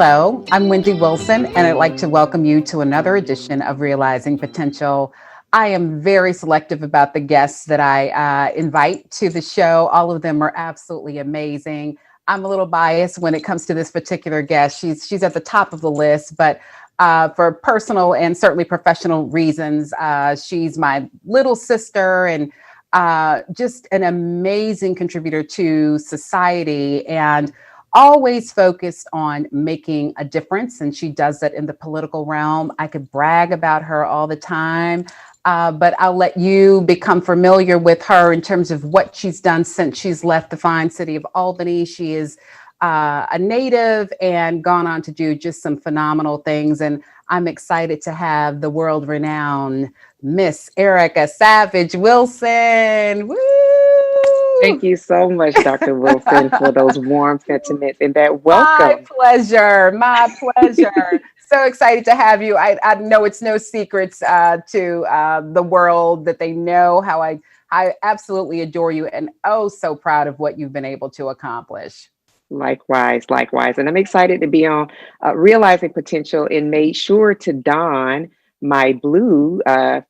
Hello, I'm Wendy Wilson, and I'd like to welcome you to another edition of Realizing Potential. I am very selective about the guests that I invite to the show. All of them are absolutely amazing. I'm a little biased when it comes to this particular guest. She's at the top of the list, but for personal and certainly professional reasons, she's my little sister and just an amazing contributor to society and always focused on making a difference. And she does that in the political realm. I could brag about her all the time, but I'll let you become familiar with her in terms of what she's done since she's left the fine city of Albany. She is a native and gone on to do just some phenomenal things. And I'm excited to have the world renowned Miss Erica Savage Wilson. Woo! Thank you so much, Dr. Wilson, for those warm sentiments and that My welcome. pleasure. My pleasure. So excited to have you. I know it's no secrets to the world that they know how I absolutely adore you and oh so proud of what you've been able to accomplish. Likewise, likewise. And I'm excited to be on Realizing Potential and made sure to don my blue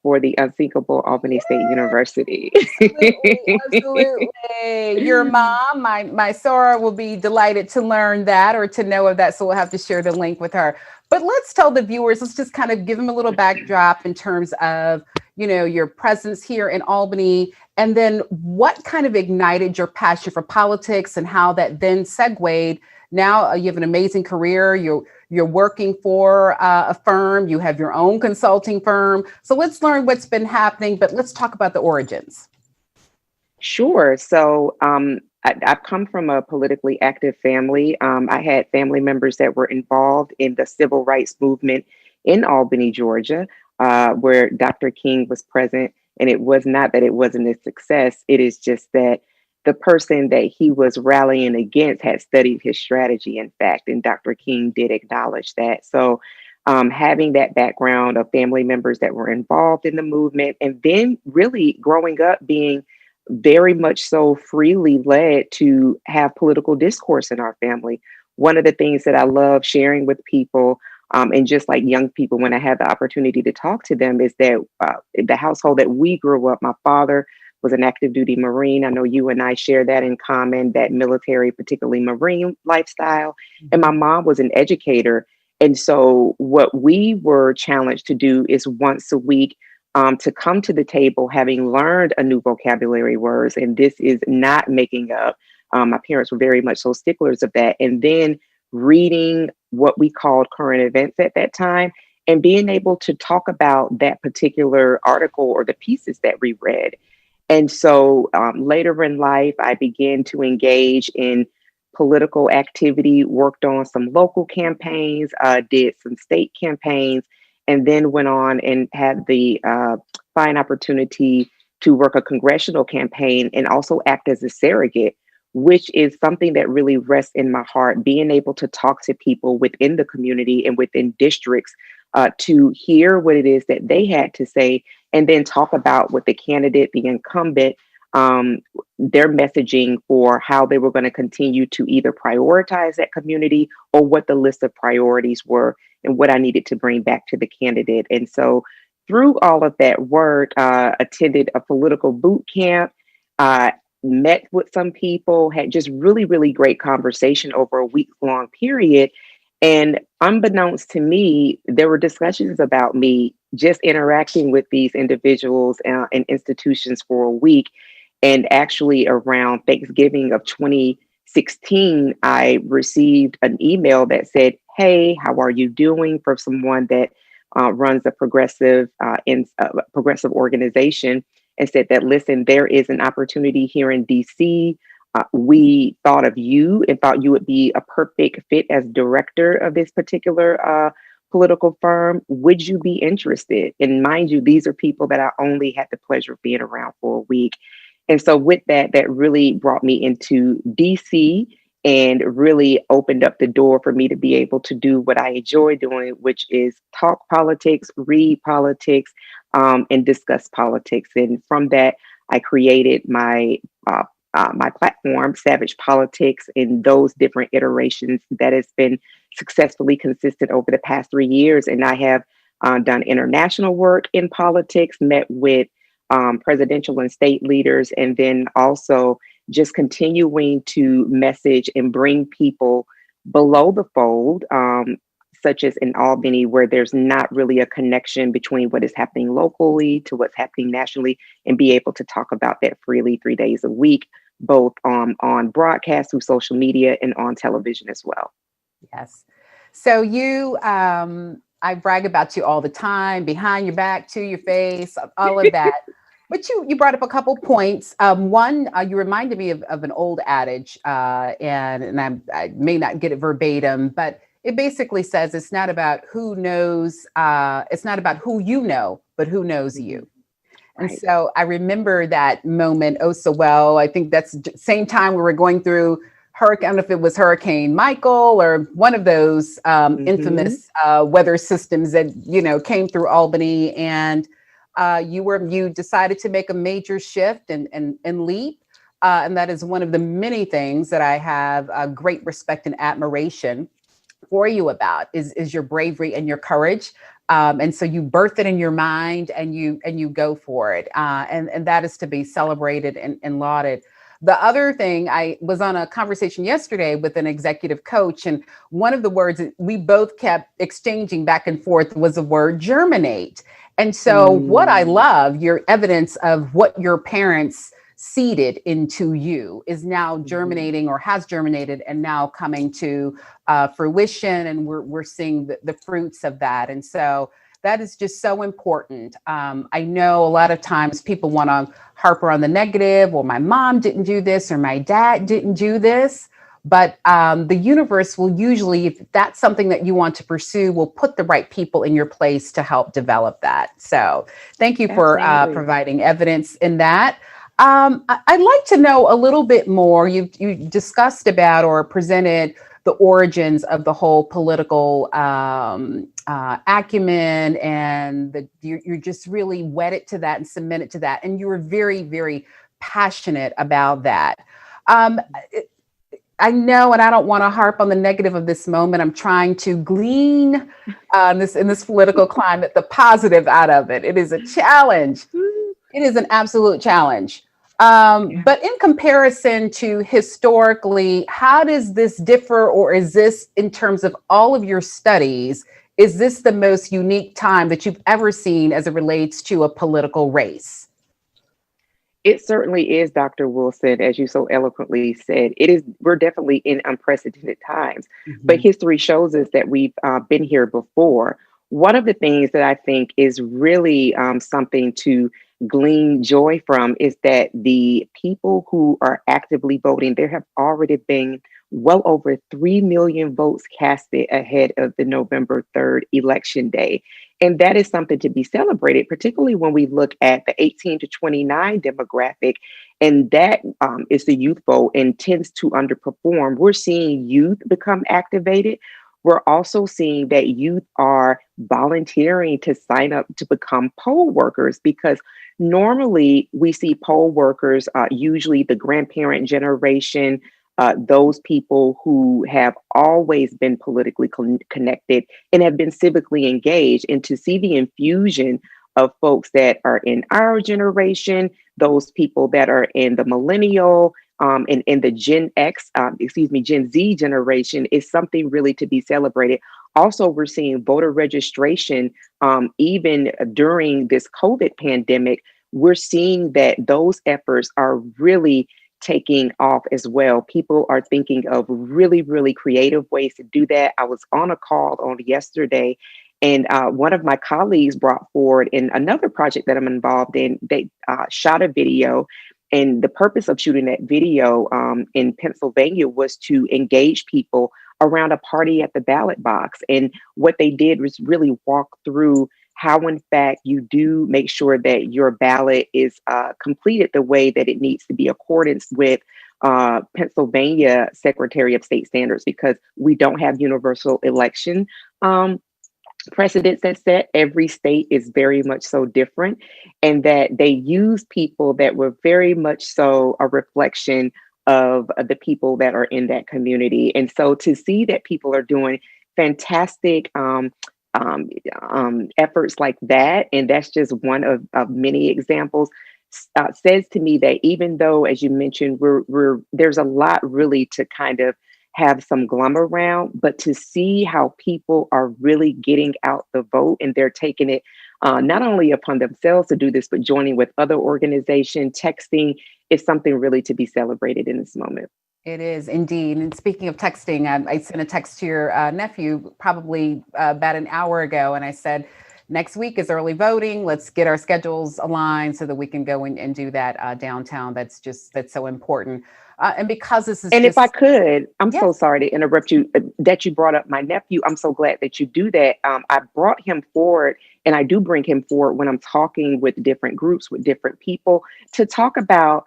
for the Unsinkable Albany State University. Absolutely, absolutely. Your mom, my Sora, will be delighted to learn that or to know of that. So we'll have to share the link with her. But let's tell the viewers. Let's just kind of give them a little backdrop in terms of your presence here in Albany, and then what kind of ignited your passion for politics, and how that then segued. Now you have an amazing career. You're working for a firm. You have your own consulting firm. So let's learn what's been happening, but let's talk about the origins. Sure. I've come from a politically active family. I had family members that were involved in the civil rights movement in Albany, Georgia, where Dr. King was present. And it was not that it wasn't a success. It is just that the person that he was rallying against had studied his strategy, in fact, and Dr. King did acknowledge that. Having that background of family members that were involved in the movement, and then really growing up being very much so freely led to have political discourse in our family. One of the things that I love sharing with people, and just like young people, when I have the opportunity to talk to them, is that the household that we grew up, my father was an active duty Marine. I know you and I share that in common, that military, particularly Marine lifestyle. And my mom was an educator. And so what we were challenged to do is once a week to come to the table having learned a new vocabulary words. And this is not making up. My parents were very much so sticklers of that. And then reading what we called current events at that time and being able to talk about that particular article or the pieces that we read. And so later in life, I began to engage in political activity, worked on some local campaigns, did some state campaigns, and then went on and had the fine opportunity to work a congressional campaign and also act as a surrogate, which is something that really rests in my heart, being able to talk to people within the community and within districts to hear what it is that they had to say, and then talk about what the candidate, the incumbent, their messaging for how they were going to continue to either prioritize that community or what the list of priorities were and what I needed to bring back to the candidate. And so through all of that work, attended a political boot camp, met with some people, had just really, really great conversation over a week-long period. And unbeknownst to me, there were discussions about me just interacting with these individuals and institutions for a week. And actually, around Thanksgiving of 2016, I received an email that said, "Hey, how are you doing?" from someone that runs a progressive organization, and said that, "Listen, there is an opportunity here in DC. We thought of you and thought you would be a perfect fit as director of this particular political firm. Would you be interested?" And mind you, these are people that I only had the pleasure of being around for a week. And so with that, that really brought me into DC and really opened up the door for me to be able to do what I enjoy doing, which is talk politics, read politics, and discuss politics. And from that, I created my my platform, Savage Politics, in those different iterations that has been successfully consistent over the past 3 years. And I have done international work in politics, met with presidential and state leaders, and then also just continuing to message and bring people below the fold, such as in Albany, where there's not really a connection between what is happening locally to what's happening nationally, and be able to talk about that freely 3 days a week, both on broadcast through social media and on television as well. Yes. So I brag about you all the time, behind your back, to your face, all of that. But you brought up a couple points. One, you reminded me of an old adage, and I may not get it verbatim, but it basically says it's not about who knows, it's not about who you know, but who knows you. And Right. so I remember that moment oh so well. I think that's the same time we were going through hurricane. I don't know if it was Hurricane Michael or one of those Hmm. infamous weather systems that came through Albany, and you decided to make a major shift and leap. And that is one of the many things that I have great respect and admiration for you about is your bravery and your courage. And so you birth it in your mind and you go for it. And that is to be celebrated and lauded. The other thing, I was on a conversation yesterday with an executive coach, and one of the words that we both kept exchanging back and forth was the word germinate. And so what I Mm. love, your evidence of what your parents seeded into you is now Mhm. germinating or has germinated and now coming to fruition, and we're seeing the fruits of that. And so that is just so important. I know a lot of times people want to harper on the negative, or my mom didn't do this, or my dad didn't do this. But the universe will usually, if that's something that you want to pursue, will put the right people in your place to help develop that. So thank you for Absolutely. providing evidence in that. I'd like to know a little bit more. You discussed about or presented the origins of the whole political acumen, and you're just really wedded to that and cemented to that, and you were very, very passionate about that. Um, I know, and I don't want to harp on the negative of this moment. I'm trying to glean in this political climate the positive out of it. It is a challenge. Mm. It is an absolute challenge. Yeah. But in comparison to historically, how does this differ, or is this, in terms of all of your studies, is this the most unique time that you've ever seen as it relates to a political race? It certainly is, Dr. Wilson, as you so eloquently said. It is. We're definitely in unprecedented times, but Mhm. history shows us that we've been here before. One of the things that I think is really something to glean joy from is that the people who are actively voting, there have already been well over 3 million votes casted ahead of the November 3rd election day. And that is something to be celebrated, particularly when we look at the 18 to 29 demographic, and that is the youth vote and tends to underperform. We're seeing youth become activated. We're also seeing that youth are volunteering to sign up to become poll workers, because normally we see poll workers, usually the grandparent generation, those people who have always been politically connected and have been civically engaged. And to see the infusion of folks that are in our generation, those people that are in the millennial and in the Gen Z generation, is something really to be celebrated. Also, we're seeing voter registration, even during this COVID pandemic. We're seeing that those efforts are really taking off as well. People are thinking of really, really creative ways to do that. I was on a call on yesterday, and one of my colleagues brought forward in another project that I'm involved in. They shot a video, and the purpose of shooting that video in Pennsylvania was to engage people around a party at the ballot box. And what they did was really walk through how, in fact, you do make sure that your ballot is completed the way that it needs to be, accordance with Pennsylvania Secretary of State standards, because we don't have universal election. Um, precedents that's set. Every state is very much so different, and that they use people that were very much so a reflection of the people that are in that community. And so to see that people are doing fantastic um, efforts like that, and that's just one of many examples, says to me that even though, as you mentioned, we're there's a lot really to kind of have some glum around, but to see how people are really getting out the vote and they're taking it not only upon themselves to do this, but joining with other organizations, texting is something really to be celebrated in this moment. It is indeed. And speaking of texting, I sent a text to your nephew probably about an hour ago, and I said, next week is early voting. Let's get our schedules aligned so that we can go and do that downtown. That's so important. And because this is And if I just, could, I'm so yes, sorry to interrupt you, that you brought up my nephew. I'm so glad that you do that. I brought him forward, and I do bring him forward when I'm talking with different groups, with different people, to talk about,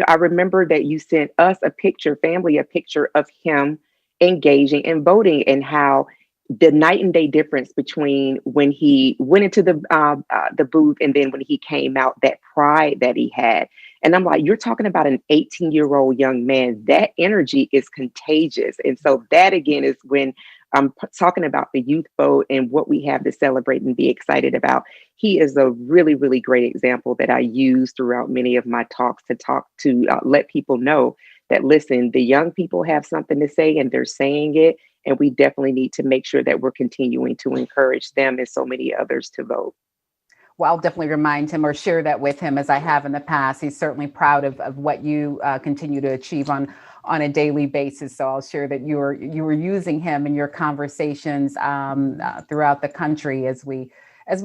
I remember that you sent us a picture, family, a picture of him engaging and voting, and how the night and day difference between when he went into the booth and then when he came out, that pride that he had. And I'm like, you're talking about an 18-year-old young man. That energy is contagious. And so that again is when I'm talking about the youth vote and what we have to celebrate and be excited about. He is a really, really great example that I use throughout many of my talks to let people know that, listen, the young people have something to say and they're saying it. And we definitely need to make sure that we're continuing to encourage them and so many others to vote. well, I'll definitely remind him or share that with him as I have in the past. He's certainly proud of what you continue to achieve on a daily basis. So I'll share that you were using him in your conversations throughout the country as we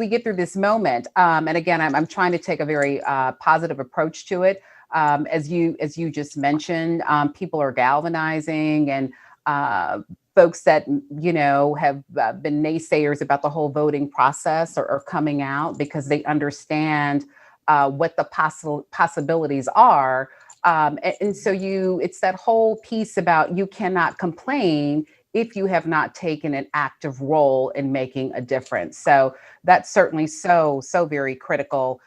get through this moment. And again, I'm trying to take a very positive approach to it. As you just mentioned, people are galvanizing, and folks that have been naysayers about the whole voting process are coming out because they understand what the possibilities are. And so it's that whole piece about you cannot complain if you have not taken an active role in making a difference. So that's certainly so very critical.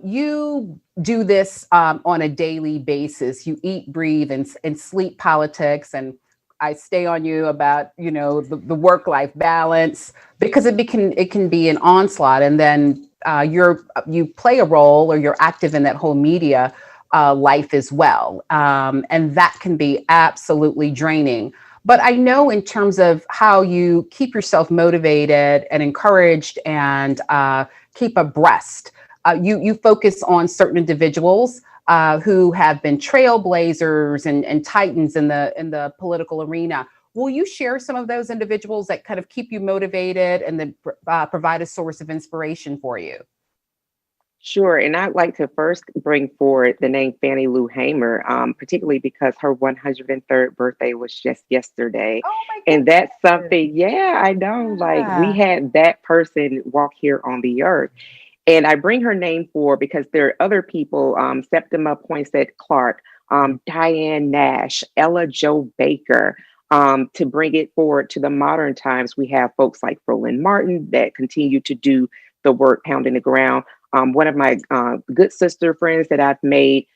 You do this on a daily basis. You eat, breathe, and sleep politics. And I stay on you about the work life balance, because it can be an onslaught, and then you play a role, or you're active in that whole media life as well, and that can be absolutely draining. But I know, in terms of how you keep yourself motivated and encouraged and keep abreast, you focus on certain individuals who have been trailblazers and titans in the political arena. Will you share some of those individuals that kind of keep you motivated and then provide a source of inspiration for you? Sure. And I'd like to first bring forward the name Fannie Lou Hamer, particularly because her 103rd birthday was just yesterday. Oh my And that's goodness. something, yeah, I know. Like, we Yeah. had that person walk here on the earth. And I bring her name forward because there are other people, Septima Poinsett Clark, Diane Nash, Ella Joe Baker. To bring it forward to the modern times, we have folks like Roland Martin that continue to do the work pounding the ground. One of my good sister friends that I've made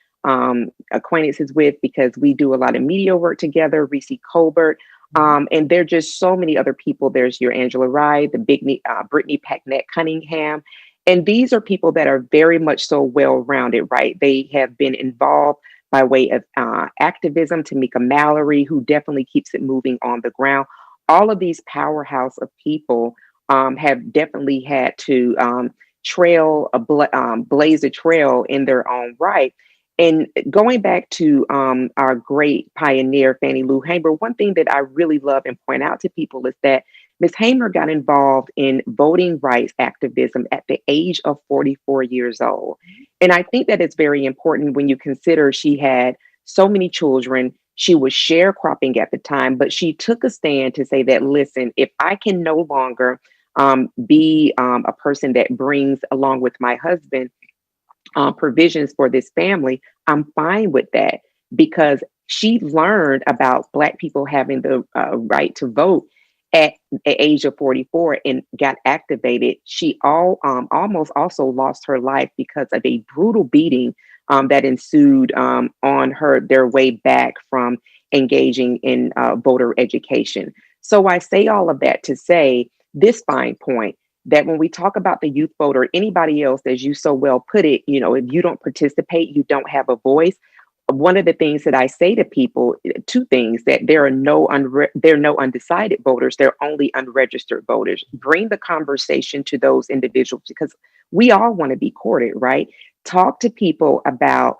acquaintances with, because we do a lot of media work together, Reese Colbert. And there are just so many other people. There's your Angela Rye, the Brittany Packnett Cunningham. And these are people that are very much so well-rounded, right? They have been involved by way of activism. Tamika Mallory, who definitely keeps it moving on the ground. All of these powerhouse of people have definitely had to blaze a trail in their own right. And going back to our great pioneer, Fannie Lou Hamer, one thing that I really love and point out to people is that Ms. Hamer got involved in voting rights activism at the age of 44 years old. And I think that it's very important when you consider she had so many children. She was sharecropping at the time, but she took a stand to say that, listen, if I can no longer be a person that brings, along with my husband, provisions for this family, I'm fine with that, because she learned about Black people having the right to vote at the age of 44 and got activated. She almost also lost her life because of a brutal beating that ensued on their way back from engaging in voter education. So I say all of that to say this fine point, that when we talk about the youth voter, anybody else, as you so well put it, if you don't participate, you don't have a voice. One of the things that I say to people, two things: that there are no undecided voters, there are only unregistered voters. Bring the conversation to those individuals, because we all want to be courted, right? Talk to people about,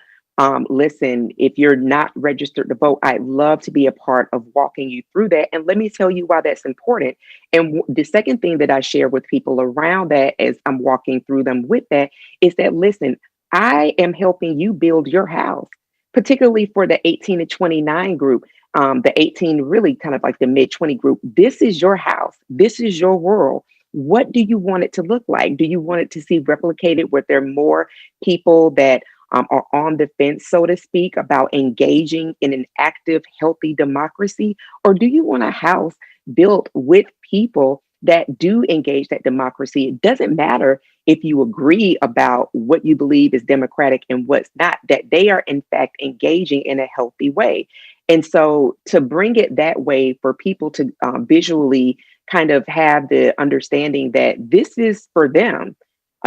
listen, if you're not registered to vote, I'd love to be a part of walking you through that. And let me tell you why that's important. And the second thing that I share with people around that, as I'm walking through them with that, is that, listen, I am helping you build your house, particularly for the 18 to 29 group. The 18, really kind of like the mid 20 group. This is your house. This is your world. What do you want it to look like? Do you want it to see replicated where there are more people that are on the fence, so to speak, about engaging in an active, healthy democracy? Or do you want a house built with people that do engage that democracy? It doesn't matter if you agree about what you believe is democratic and what's not, that they are in fact engaging in a healthy way. And so to bring it that way for people to visually kind of have the understanding that this is for them,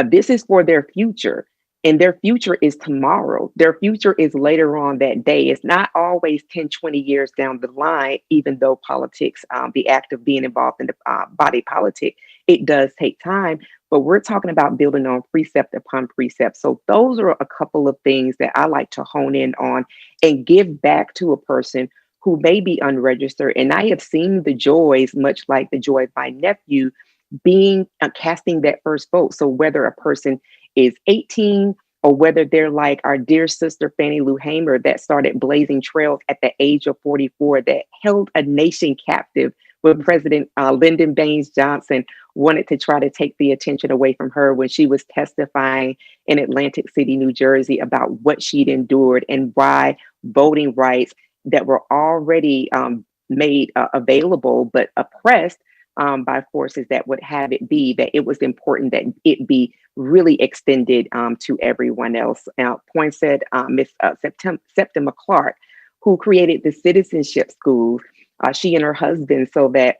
this is for their future. And their future is tomorrow. Their future is later on that day. It's not always 10, 20 years down the line, even though politics, the act of being involved in the body politic, it does take time. But we're talking about building on precept upon precept. So those are a couple of things that I like to hone in on and give back to a person who may be unregistered. And I have seen the joys, much like the joy of my nephew, being casting that first vote. So whether a person is 18, or whether they're like our dear sister Fannie Lou Hamer, that started blazing trails at the age of 44, that held a nation captive when President Lyndon Baines Johnson wanted to try to take the attention away from her when she was testifying in Atlantic City, New Jersey, about what she'd endured and why voting rights that were already made available but oppressed by forces that would have it be, that it was important that it be really extended to everyone else. Poinsett, Miss Septima Clark, who created the citizenship schools, she and her husband, so that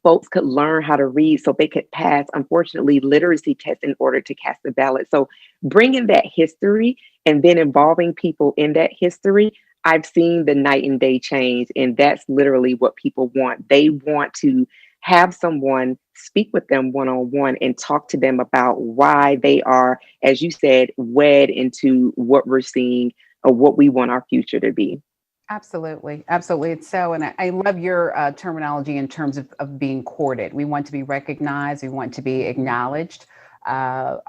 folks could learn how to read, so they could pass, unfortunately, literacy tests in order to cast a ballot. So bringing that history and then involving people in that history, I've seen the night and day change. And that's literally what people want. They want to have someone speak with them one-on-one and talk to them about why they are, as you said, wed into what we're seeing or what we want our future to be. Absolutely. Absolutely. It's so, and I love your terminology in terms of being courted. We want to be recognized. We want to be acknowledged as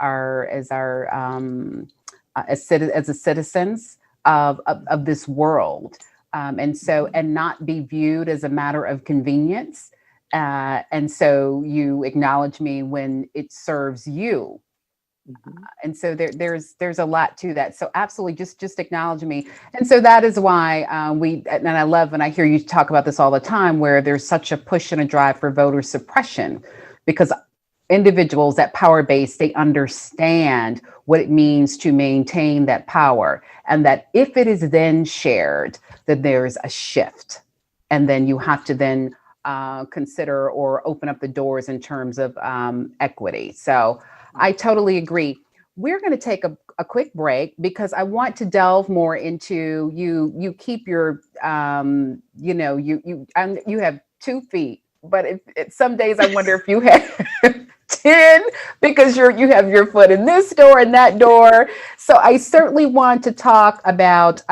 a citizens of this world. And so, and not be viewed as a matter of convenience. And so you acknowledge me when it serves you. Mhm. And so there's a lot to that. So absolutely, just acknowledge me. And so that is why and I love, and I hear you talk about this all the time, where there's such a push and a drive for voter suppression, because individuals at power base, they understand what it means to maintain that power, and that if it is then shared, that there's a shift, and then you have to then consider or open up the doors in terms of equity. So I totally agree. We're going to take a quick break because I want to delve more into you. You keep your, you have 2 feet, but some days I wonder if you have 10, because you have your foot in this door and that door. So I certainly want to talk about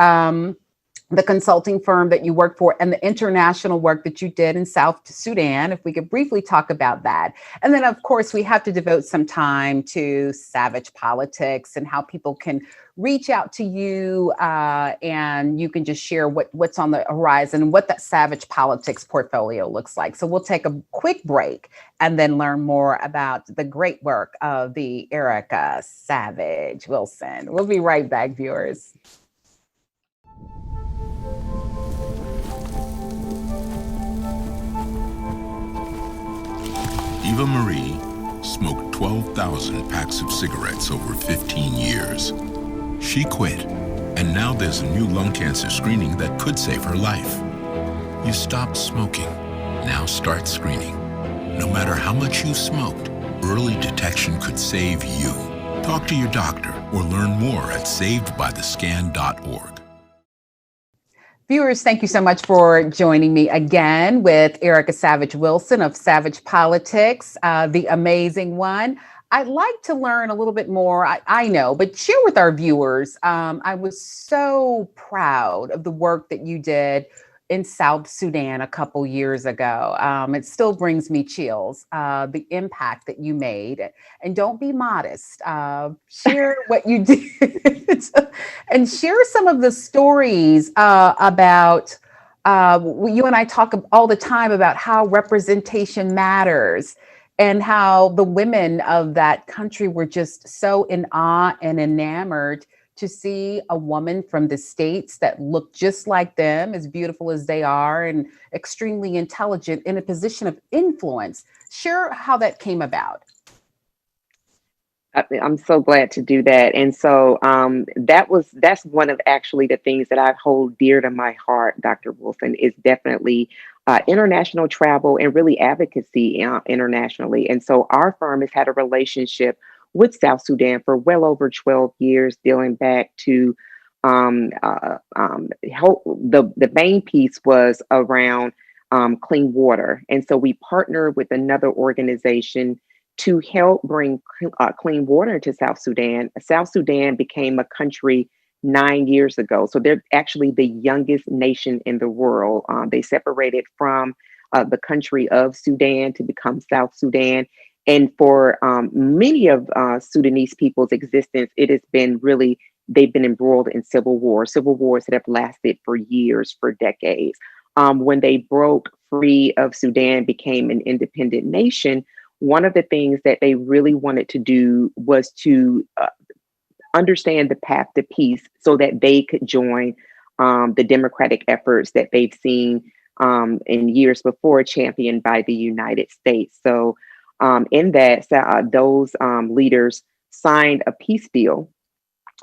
the consulting firm that you work for and the international work that you did in South Sudan, if we could briefly talk about that. And then, of course, we have to devote some time to savage politics and how people can reach out to you, and you can just share what's on the horizon and what that savage politics portfolio looks like. So we'll take a quick break and then learn more about the great work of the Erica Savage Wilson. We'll be right back, viewers. Eva Marie smoked 12,000 packs of cigarettes over 15 years. She quit, and now there's a new lung cancer screening that could save her life. You stopped smoking. Now start screening. No matter how much you smoked, early detection could save you. Talk to your doctor or learn more at savedbythescan.org. Viewers, thank you so much for joining me again with Erica Savage Wilson of Savage Politics, the amazing one. I'd like to learn a little bit more. I know, but share with our viewers. I was so proud of the work that you did in South Sudan a couple years ago. It still brings me chills, the impact that you made. And don't be modest. Share what you did and share some of the stories about. You and I talk all the time about how representation matters and how the women of that country were just so in awe and enamored to see a woman from the States that looked just like them, as beautiful as they are, and extremely intelligent in a position of influence. Share how that came about. I'm so glad to do that. And so that's one of actually the things that I hold dear to my heart, Dr. Wilson, is definitely international travel and really advocacy internationally. And so our firm has had a relationship with South Sudan for well over 12 years, dealing back to help. The main piece was around clean water. And so we partnered with another organization to help bring clean water to South Sudan. South Sudan became a country 9 years ago. So they're actually the youngest nation in the world. They separated from the country of Sudan to become South Sudan. And for many of Sudanese people's existence, it has been really, they've been embroiled in civil wars that have lasted for years, for decades. When they broke free of Sudan, became an independent nation, one of the things that they really wanted to do was to understand the path to peace so that they could join the democratic efforts that they've seen in years before championed by the United States. So in that, those leaders signed a peace deal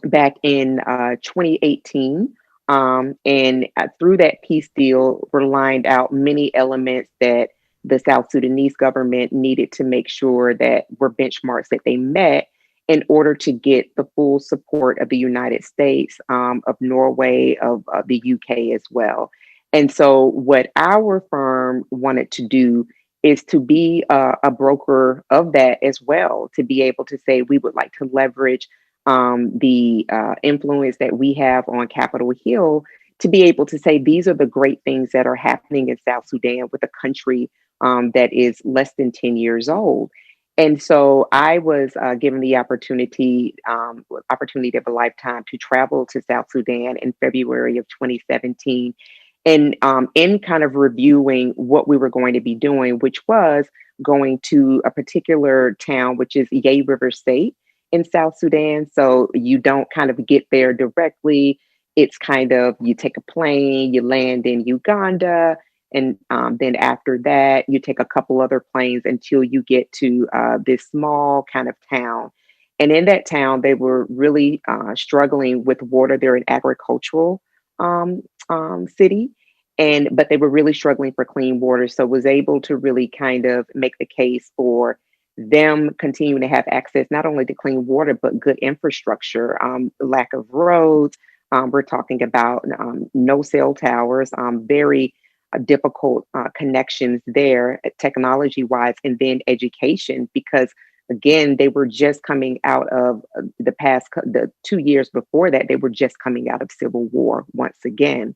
back in 2018. And through that peace deal were lined out many elements that the South Sudanese government needed to make sure that were benchmarks that they met in order to get the full support of the United States, of Norway, of the UK as well. And so, what our firm wanted to do is to be a broker of that as well, to be able to say we would like to leverage the influence that we have on Capitol Hill to be able to say these are the great things that are happening in South Sudan with a country that is less than 10 years old. And so I was given the opportunity of a lifetime to travel to South Sudan in February of 2017. And in kind of reviewing what we were going to be doing, which was going to a particular town, which is Yei River State in South Sudan. So you don't kind of get there directly. It's kind of, you take a plane, you land in Uganda, and then after that, you take a couple other planes until you get to this small kind of town. And in that town, they were really struggling with water. They're an agricultural city, and but they were really struggling for clean water. So was able to really kind of make the case for them continuing to have access not only to clean water but good infrastructure, lack of roads. We're talking about no cell towers, very difficult connections there, technology wise, and then education, because again, they were just coming out of the 2 years before that, they were just coming out of civil war once again.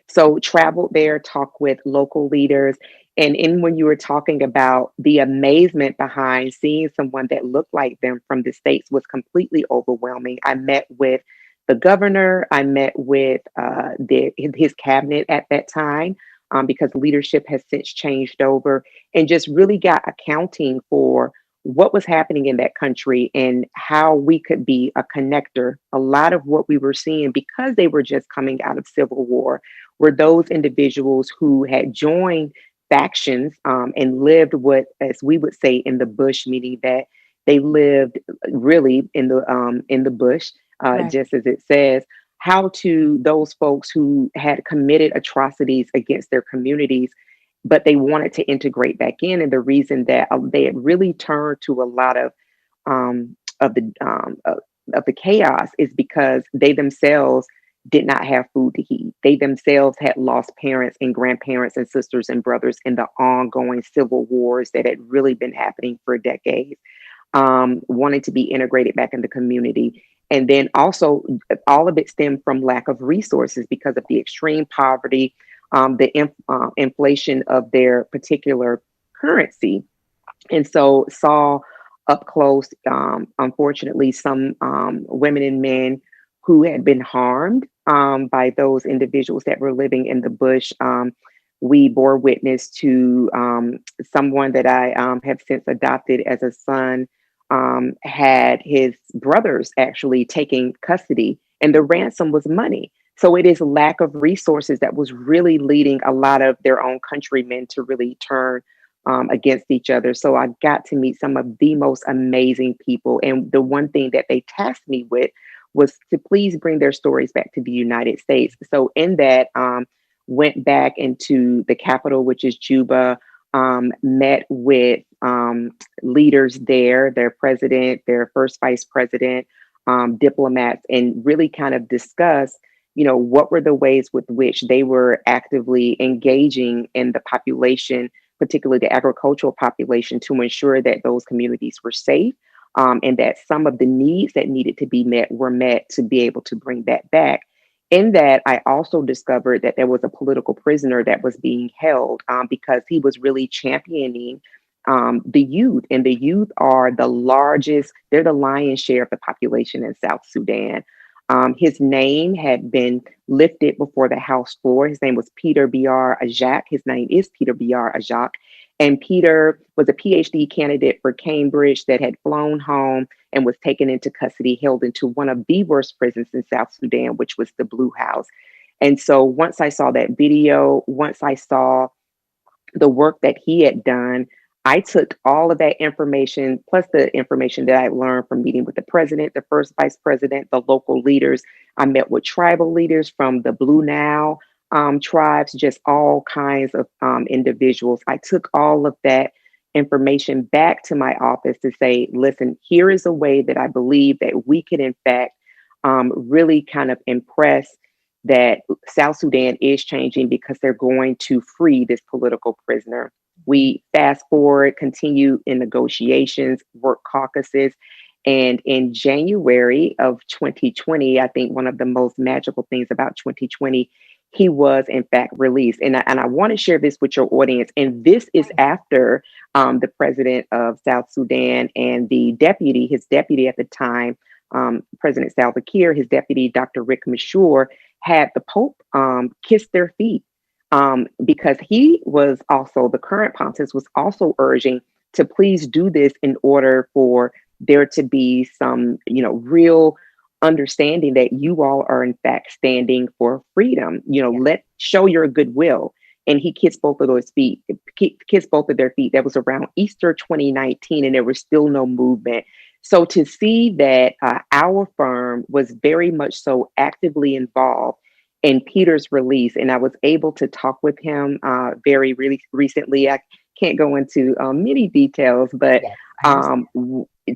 So traveled there, talked with local leaders. And in when you were talking about the amazement behind seeing someone that looked like them from the States was completely overwhelming. I met with the governor, I met with his cabinet at that time, because leadership has since changed over, and just really got accounting for what was happening in that country and how we could be a connector. A lot of what we were seeing, because they were just coming out of civil war, were those individuals who had joined factions, and lived what, as we would say, in the bush, meaning that they lived really in the bush, Right. just as it says. How to those folks who had committed atrocities against their communities, but they wanted to integrate back in, and the reason that they had really turned to a lot um, of the chaos is because they themselves did not have food to eat. They themselves had lost parents and grandparents and sisters and brothers in the ongoing civil wars that had really been happening for decades, wanting to be integrated back in the community. And then also, all of it stemmed from lack of resources because of the extreme poverty, inflation of their particular currency. And so saw up close, unfortunately, some women and men who had been harmed by those individuals that were living in the bush. We bore witness to someone that I have since adopted as a son, had his brothers actually taking custody, and the ransom was money. So it is lack of resources that was really leading a lot of their own countrymen to really turn against each other. So I got to meet some of the most amazing people. And the one thing that they tasked me with was to please bring their stories back to the United States. So in that, went back into the capital, which is Juba, met with leaders there, their president, their first vice president, diplomats, and really kind of discuss, what were the ways with which they were actively engaging in the population, particularly the agricultural population, to ensure that those communities were safe, and that some of the needs that needed to be met were met to be able to bring that back. In that, I also discovered that there was a political prisoner that was being held because he was really championing the youth, and the youth are the largest, they're the lion's share of the population in South Sudan. His name had been lifted before the House floor. His name was Peter B.R. Ajak. His name is Peter B.R. Ajak. And Peter was a PhD candidate for Cambridge that had flown home and was taken into custody, held into one of the worst prisons in South Sudan, which was the Blue House. And so once I saw that video, once I saw the work that he had done, I took all of that information, plus the information that I learned from meeting with the president, the first vice president, the local leaders. I met with tribal leaders from the Blue Nile tribes, just all kinds of individuals. I took all of that information back to my office to say, listen, here is a way that I believe that we can, in fact, really kind of impress that South Sudan is changing because they're going to free this political prisoner. We fast forward, continue in negotiations, work caucuses. And in January of 2020, I think one of the most magical things about 2020, he was in fact released. And I want to share this with your audience. And this is after the president of South Sudan and his deputy at the time, President Salva Kiir, his deputy, Dr. Rick Mashur, had the Pope kiss their feet, because he was also, the current pontiff was also urging to please do this in order for there to be some, real understanding that you all are in fact standing for freedom. Show your goodwill. And he kissed both of those feet, kissed both of their feet. That was around Easter 2019, and there was still no movement. So to see that our firm was very much so actively involved in Peter's release, and I was able to talk with him very really recently. I can't go into many details, but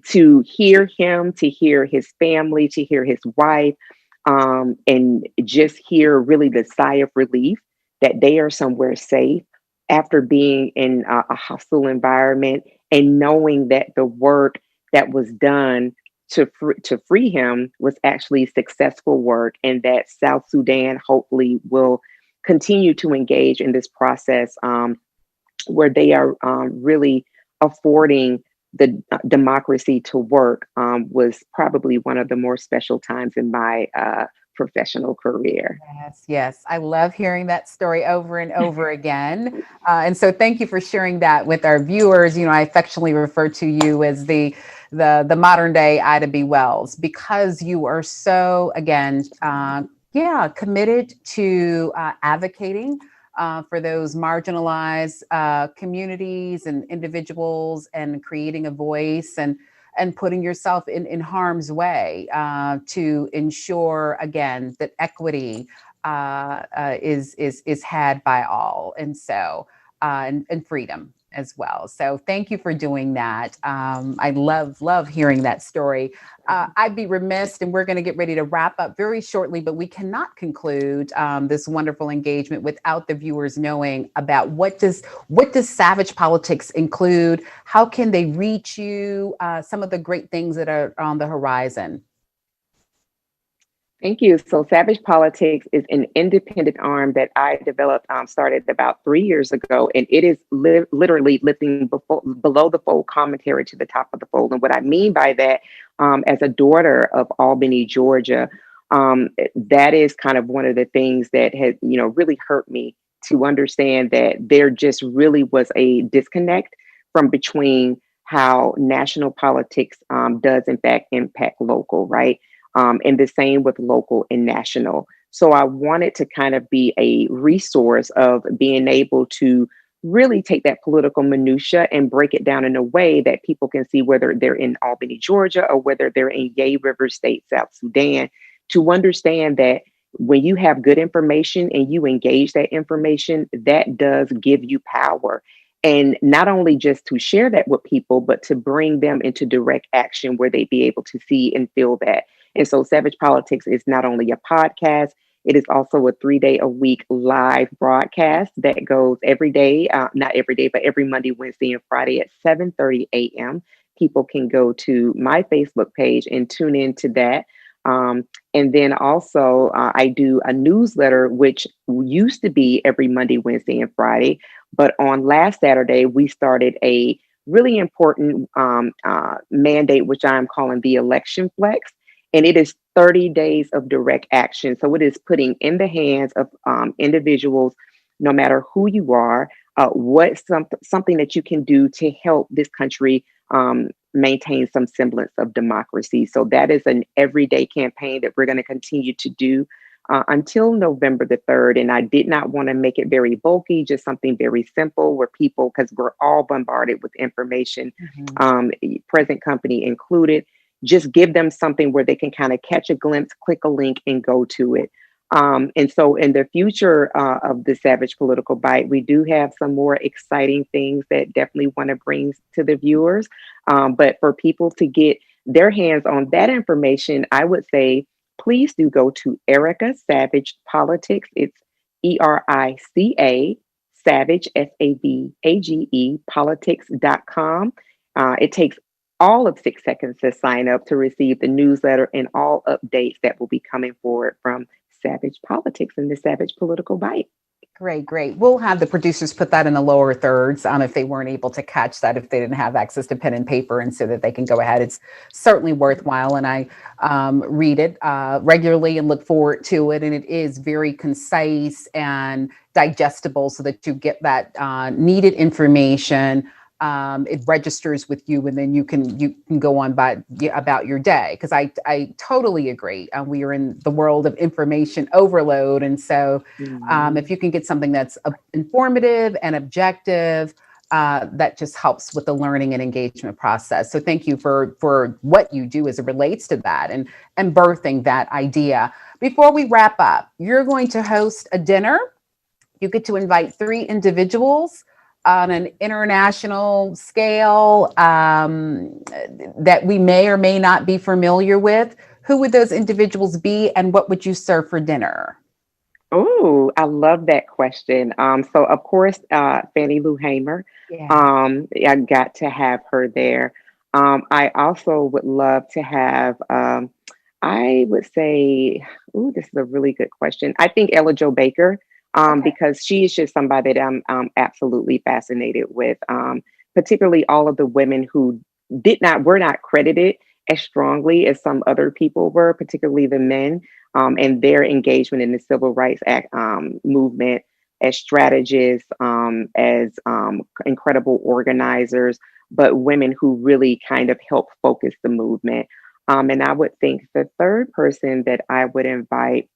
to hear him, to hear his family, to hear his wife, and just hear really the sigh of relief that they are somewhere safe after being in a hostile environment, and knowing that the work that was done to free him was actually successful work, and that South Sudan hopefully will continue to engage in this process, where they are really affording the democracy to work, was probably one of the more special times in my professional career. Yes, yes. I love hearing that story over and over again. And so thank you for sharing that with our viewers. I affectionately refer to you as the modern day Ida B. Wells, because you are so, again, committed to advocating for those marginalized communities and individuals, and creating a voice and putting yourself in harm's way to ensure, again, that equity is had by all, and so and freedom as well. So thank you for doing that. I love hearing that story. I'd be remiss, and we're going to get ready to wrap up very shortly, but we cannot conclude this wonderful engagement without the viewers knowing about what does Savage Politics include? How can they reach you? Some of the great things that are on the horizon. Thank you. So Savage Politics is an independent arm that I developed, started about 3 years ago, and it is literally lifting below the fold commentary to the top of the fold. And what I mean by that, as a daughter of Albany, Georgia, that is kind of one of the things that has, really hurt me to understand that there just really was a disconnect from between how national politics does in fact impact local, right? And the same with local and national. So I wanted to kind of be a resource of being able to really take that political minutia and break it down in a way that people can see, whether they're in Albany, Georgia, or whether they're in Yei River State, South Sudan, to understand that when you have good information and you engage that information, that does give you power. And not only just to share that with people, but to bring them into direct action where they be able to see and feel that. And so Savage Politics is not only a podcast, it is also a 3-day-a-week live broadcast that goes every day, not every day, but every Monday, Wednesday, and Friday at 7:30 a.m. People can go to my Facebook page and tune into that. And then also I do a newsletter, which used to be every Monday, Wednesday, and Friday. But on last Saturday, we started a really important mandate, which I'm calling the Election Flex. And it is 30 days of direct action. So it is putting in the hands of individuals, no matter who you are, something that you can do to help this country maintain some semblance of democracy. So that is an everyday campaign that we're going to continue to do until November the 3rd. And I did not want to make it very bulky, just something very simple where people, because we're all bombarded with information, present company included, just give them something where they can kind of catch a glimpse, click a link, and go to it. And so in the future of the Savage Political Bite, we do have some more exciting things that definitely want to bring to the viewers. But for people to get their hands on that information, I would say, please do go to Erica Savage Politics. It's ERICA Savage, SAVAGE, politics.com. It takes all of 6 seconds to sign up to receive the newsletter and all updates that will be coming forward from Savage Politics and the Savage Political Bite. Great. We'll have the producers put that in the lower thirds if they weren't able to catch that, if they didn't have access to pen and paper, and so that they can go ahead. It's certainly worthwhile, and I read it regularly and look forward to it. And it is very concise and digestible so that you get that needed information. It registers with you, and then you can go on about your day. Because I totally agree. We are in the world of information overload, and so if you can get something that's informative and objective, that just helps with the learning and engagement process. So thank you for what you do as it relates to that and birthing that idea. Before we wrap up, you're going to host a dinner. You get to invite 3 individuals on an international scale that we may or may not be familiar with. Who would those individuals be, and what would you serve for dinner? Oh, I love that question. So of course, Fannie Lou Hamer. I got to have her there. I also would love to have, I would say, this is a really good question. I think Ella Jo Baker. Because she is just somebody that I'm absolutely fascinated with, particularly all of the women who were not credited as strongly as some other people were, particularly the men, and their engagement in the Civil Rights Act movement as strategists, as incredible organizers, but women who really kind of helped focus the movement. And I would think the third person that I would invite,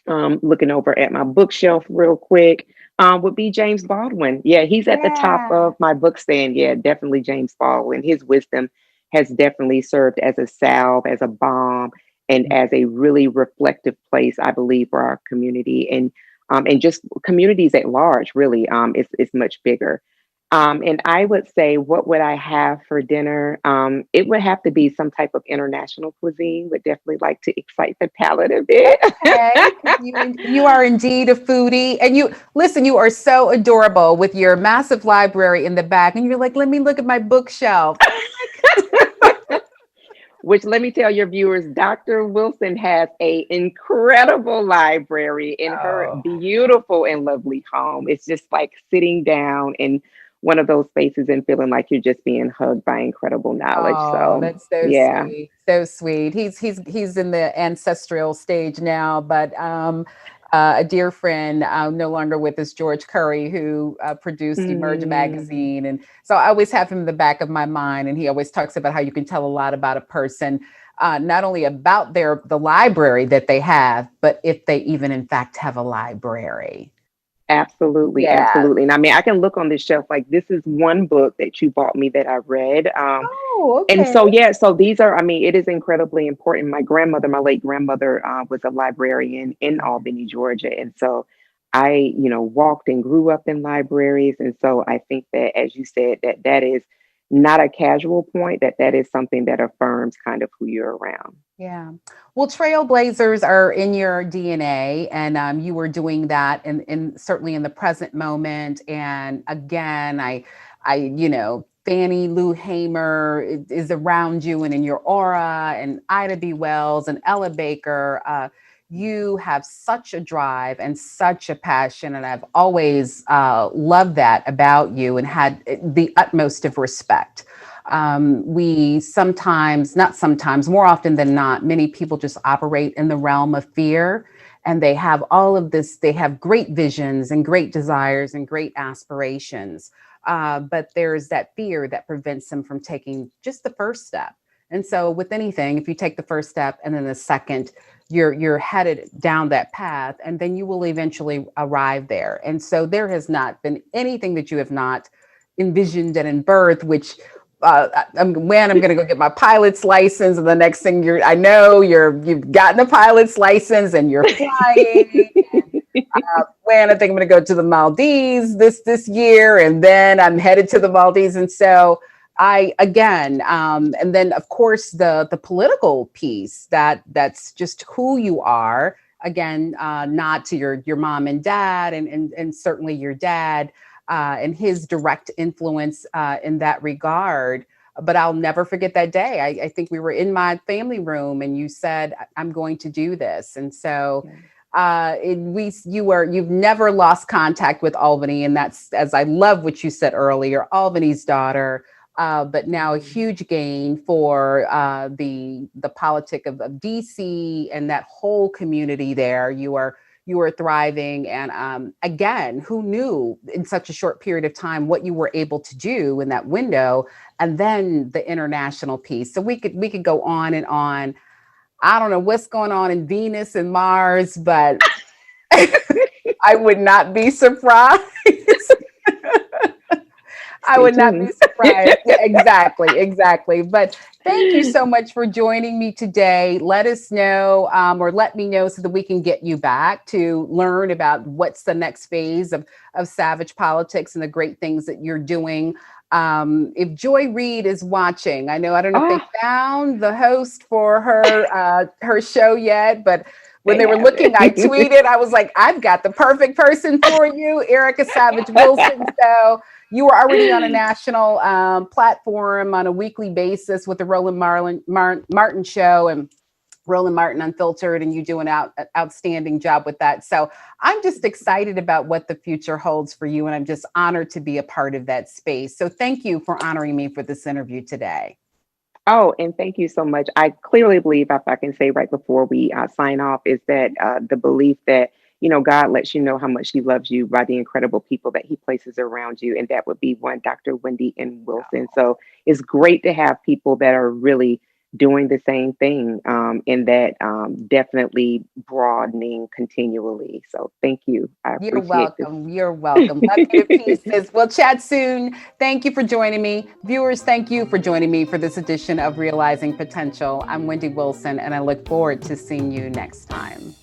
looking over at my bookshelf real quick, Would be James Baldwin. Yeah, he's at the top Yeah. of my book stand. Yeah, definitely James Baldwin. His wisdom has definitely served as a salve, as a balm, and as a really reflective place, I believe, for our community and just communities at large. Really, it's much bigger. And I would say, what would I have for dinner? It would have to be some type of international cuisine. Would definitely like to excite the palate a bit. Okay, because you are indeed a foodie, and you listen. You are so adorable with your massive library in the back, and you're like, "Let me look at my bookshelf." Which let me tell your viewers, Dr. Wilson has a incredible library in her Oh, beautiful and lovely home. It's just like sitting down in one of those spaces and feeling like you're just being hugged by incredible knowledge. oh, So that's so yeah. sweet, so sweet. He's in the ancestral stage now, but a dear friend, no longer with us, George Curry, who produced Emerge Mm, magazine, and so I always have him in the back of my mind, and he always talks about how you can tell a lot about a person. Not only about the library that they have, but if they even in fact have a library. absolutely, Yeah. absolutely. And I mean, I can look on this shelf like this is one book that you bought me that I read. Oh, And okay. so, yeah, so these are, I mean, it is incredibly important. My grandmother, my late grandmother, was a librarian in Albany, Georgia. And so walked and grew up in libraries. And so I think that, as you said, that is not a casual point, that is something that affirms kind of who you're around. Yeah. Well, trailblazers are in your DNA, and you were doing that, in certainly in the present moment. And again, Fannie Lou Hamer is around you and in your aura, and Ida B. Wells and Ella Baker. You have such a drive and such a passion, and I've always loved that about you and had the utmost of respect. We sometimes, not sometimes, more often than not, many people just operate in the realm of fear, and they have all of this, they have great visions and great desires and great aspirations. But there's that fear that prevents them from taking just the first step. And so with anything, if you take the first step and then the second, you're headed down that path, and then you will eventually arrive there. And so there has not been anything that you have not envisioned and in birth, which I'm going to go get my pilot's license, and the next thing I know you've gotten a pilot's license and you're flying. When I think I'm going to go to the Maldives this year, and then I'm headed to the Maldives, and so I again, and then of course the political piece that's just who you are. Again, nod to your mom and dad, and certainly your dad and his direct influence in that regard. But I'll never forget that day. I think we were in my family room, and you said, "I'm going to do this," and so you've never lost contact with Albany, and that's, as I love what you said earlier, Albany's daughter. But now a huge gain for the politic of DC and that whole community there. You are thriving, and again, who knew in such a short period of time what you were able to do in that window, and then the international piece. So we could go on and on. I don't know what's going on in Venus and Mars, but I would not be surprised. I Stay would not be tuned. surprised. Yeah, exactly, exactly. But thank you so much for joining me today. Let us know, or let me know, so that we can get you back to learn about what's the next phase of Savage Politics and the great things that you're doing. If Joy Reid is watching, I don't know if they Oh, found the host for her show yet, but when they they were have looking, I it. tweeted, I was like, I've got the perfect person for you, Erica Savage Wilson. So you were already on a national platform on a weekly basis with the Martin show, and Roland Martin Unfiltered, and you do an outstanding job with that. So I'm just excited about what the future holds for you, and I'm just honored to be a part of that space. So thank you for honoring me for this interview today. Oh, and thank you so much. I clearly believe, if I can say right before we sign off, is that the belief that, God lets you know how much he loves you by the incredible people that he places around you. And that would be one, Dr. Wendy and Wilson. So it's great to have people that are really doing the same thing, and that definitely broadening continually. So thank you. I You're appreciate this. welcome. You're welcome. Love you to pieces. We'll chat soon. Thank you for joining me. Viewers, thank you for joining me for this edition of Realizing Potential. I'm Wendy Wilson, and I look forward to seeing you next time.